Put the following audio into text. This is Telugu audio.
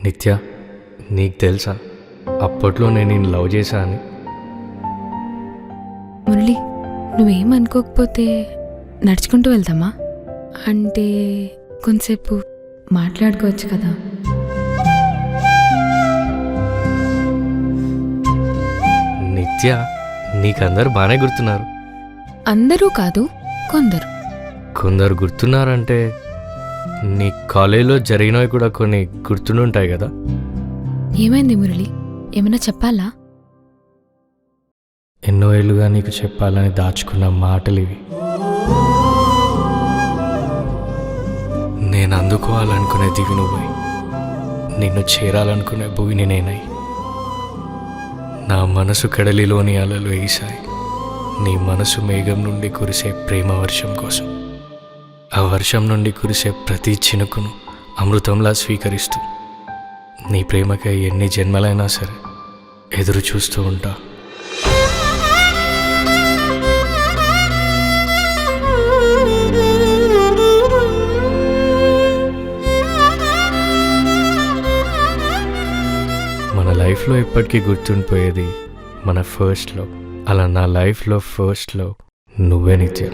నిత్య, నీకు తెలుసా అప్పట్లో నేను నిన్ను లవ్ చేశా అని? మురళి, నువ్వేమనుకోకపోతే నడుచుకుంటూ వెళ్దామా? అంటే కొంతసేపు మాట్లాడుకోవచ్చు కదా. నిత్య, నీకందరు బాగానే గుర్తున్నారు. అందరూ కాదు, కొందరు. కొందరు గుర్తున్నారంటే నీ కాలేజీలో జరిగినవి కూడా కొన్ని గుర్తుంటాయి కదా. ఏమైంది మురళి? ఏమైనా చెప్పాలా? ఎన్నో ఏళ్ళుగా నీకు చెప్పాలని దాచుకున్న మాటలు ఇవి. నేను అందుకోవాలనుకునే దివి నువ్వై, నిన్ను చేరాలనుకునే భూమిని నేనై, నా మనసు కడలిలోని అలలు వేసాయి నీ మనసు మేఘం నుండి కురిసే ప్రేమ వర్షం కోసం. ఆ వర్షం నుండి కురిసే ప్రతి చినుకును అమృతంలా స్వీకరిస్తూ నీ ప్రేమకై ఎన్ని జన్మలైనా సరే ఎదురు చూస్తూ ఉంటా. మన లైఫ్లో ఎప్పటికీ గుర్తుండిపోయేది మన ఫస్ట్ లవ్. అలా నా లైఫ్లో ఫస్ట్ లవ్ నువ్వే నిత్య.